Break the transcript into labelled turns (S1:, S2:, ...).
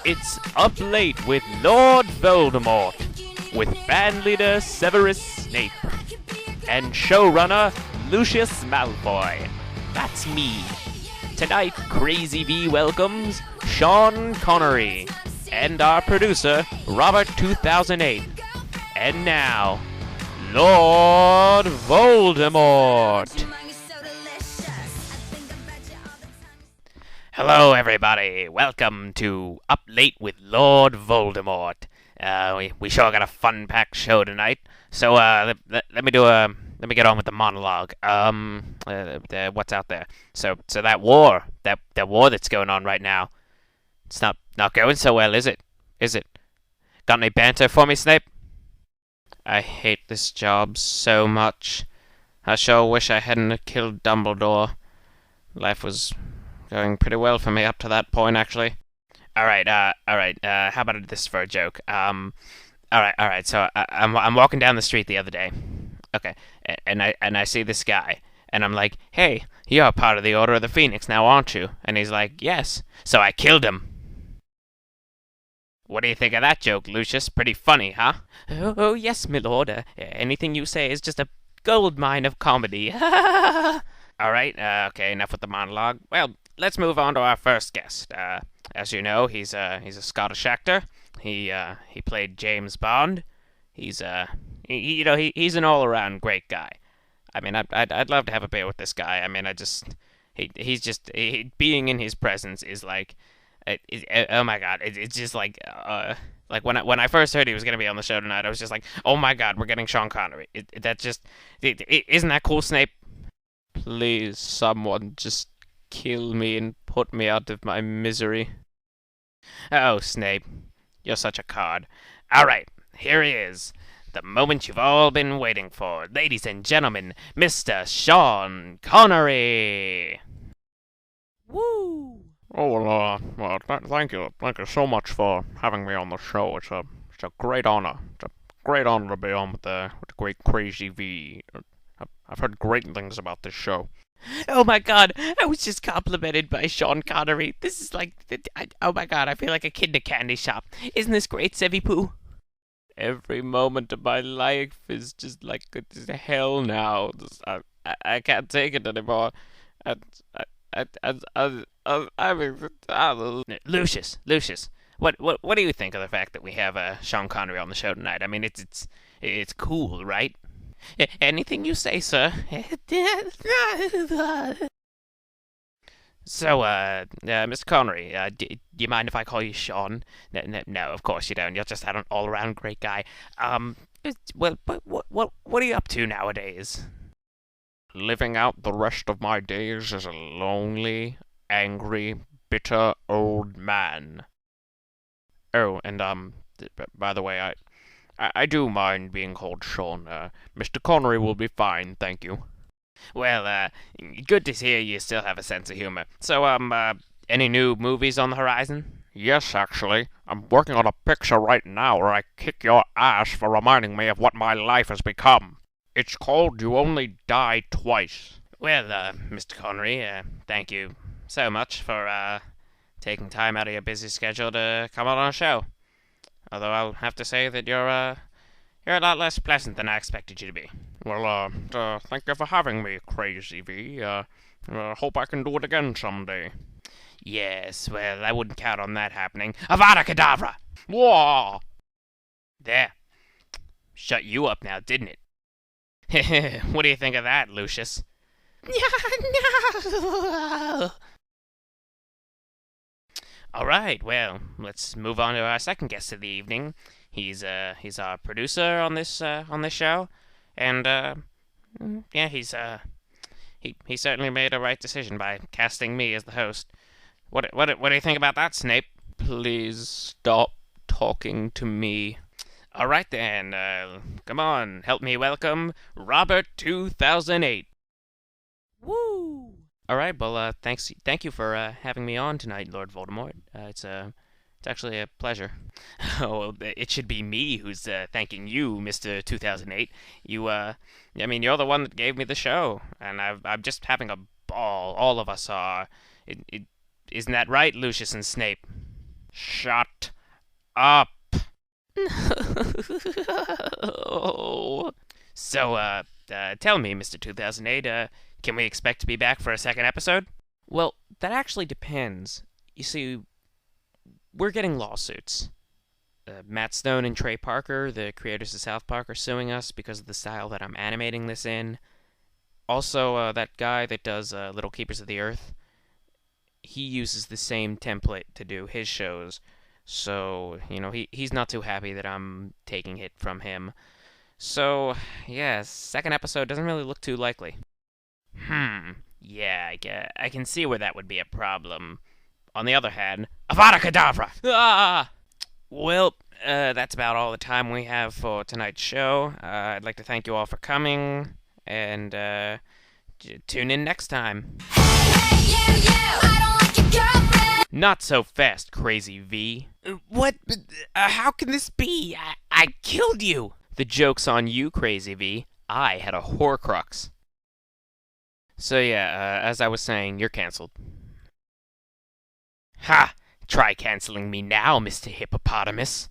S1: It's Up Late with Lord Voldemort, with bandleader Severus Snape, and showrunner Lucius Malfoy. That's me. Tonight, Crazy V welcomes Sean Connery, and our producer, Robert 2008. And now, Lord Voldemort. Hello, everybody. Welcome to Up Late with Lord Voldemort. We sure got a fun-packed show tonight. So let me get on with the monologue. What's out there? So that war that's going on right now, it's not going so well, is it? Is it? Got any banter for me, Snape? I hate this job so much. I sure wish I hadn't killed Dumbledore. Life was going pretty well for me up to that point, actually. All right. How about this for a joke? All right. So I'm walking down the street the other day. Okay, and I see this guy, and I'm like, "Hey, you're part of the Order of the Phoenix now, aren't you?" And he's like, "Yes." So I killed him. What do you think of that joke, Lucius? Pretty funny, huh? Oh yes, my lord. Anything you say is just a gold mine of comedy. All right. Okay. Enough with the monologue. Well, let's move on to our first guest. As you know, he's a Scottish actor. He played James Bond. He's he's an all-around great guy. I mean, I'd love to have a beer with this guy. I mean, being in his presence is like, oh my god, it's just like when I first heard he was gonna be on the show tonight, I was just like, oh my god, we're getting Sean Connery. Isn't that cool, Snape? Please, someone just kill me and put me out of my misery. Oh, Snape, you're such a card. All right, here he is. The moment you've all been waiting for. Ladies and gentlemen, Mr. Sean Connery! Woo!
S2: Oh, well, thank you. Thank you so much for having me on the show. It's a great honor. It's a great honor to be on with the great Crazy V. I've heard great things about this show.
S1: Oh my god, I was just complimented by Sean Connery. This is like, oh my god, I feel like a kid in a candy shop. Isn't this great, Sevy Poo? Every moment of my life is just like hell now. I can't take it anymore. Lucius, what do you think of the fact that we have Sean Connery on the show tonight? I mean, it's cool, right? Anything you say, sir. So, Mr. Connery, do you mind if I call you Sean? No, of course you don't. You're just an all-around great guy. Well, but what are you up to nowadays?
S2: Living out the rest of my days as a lonely, angry, bitter old man. Oh, and, by the way, I do mind being called Sean. Mr. Connery will be fine, thank you.
S1: Well, good to hear you still have a sense of humor. So, any new movies on the horizon?
S2: Yes, actually. I'm working on a picture right now where I kick your ass for reminding me of what my life has become. It's called You Only Die Twice.
S1: Well, Mr. Connery, thank you so much for, taking time out of your busy schedule to come on our show. Although I'll have to say that you're a lot less pleasant than I expected you to be.
S2: Well, thank you for having me, Crazy V. Hope I can do it again someday.
S1: Yes, well, I wouldn't count on that happening. Avada Kedavra!
S2: Whoa!
S1: There. Shut you up now, didn't it? What do you think of that, Lucius? All right, well, let's move on to our second guest of the evening. He's our producer on this show, and yeah, he certainly made a right decision by casting me as the host. What do you think about that, Snape?
S2: Please stop talking to me.
S1: All right then, come on, help me welcome Robert 2008. Woo! All right, well, thank you for having me on tonight, Lord Voldemort. It's actually a pleasure. Oh, it should be me who's thanking you, Mr. 2008. I mean, you're the one that gave me the show, and I'm just having a ball. All of us are. Isn't that right, Lucius and Snape?
S2: Shut
S1: up. So, tell me, Mr. 2008, can we expect to be back for a second episode?
S2: Well, that actually depends. You see, we're getting lawsuits. Matt Stone and Trey Parker, the creators of South Park, are suing us because of the style that I'm animating this in. Also, that guy that does Little Keepers of the Earth, he uses the same template to do his shows. So, he's not too happy that I'm taking it from him. So, yeah, second episode doesn't really look too likely.
S1: Yeah, I can see where that would be a problem. On the other hand, Avada Kedavra!
S2: Ah!
S1: Well, that's about all the time we have for tonight's show. I'd like to thank you all for coming, and tune in next time. Not so fast, Crazy V.
S2: What? How can this be? I killed you!
S1: The joke's on you, Crazy V. I had a Horcrux. So yeah, as I was saying, you're cancelled. Ha! Try canceling me now, Mr. Hippopotamus.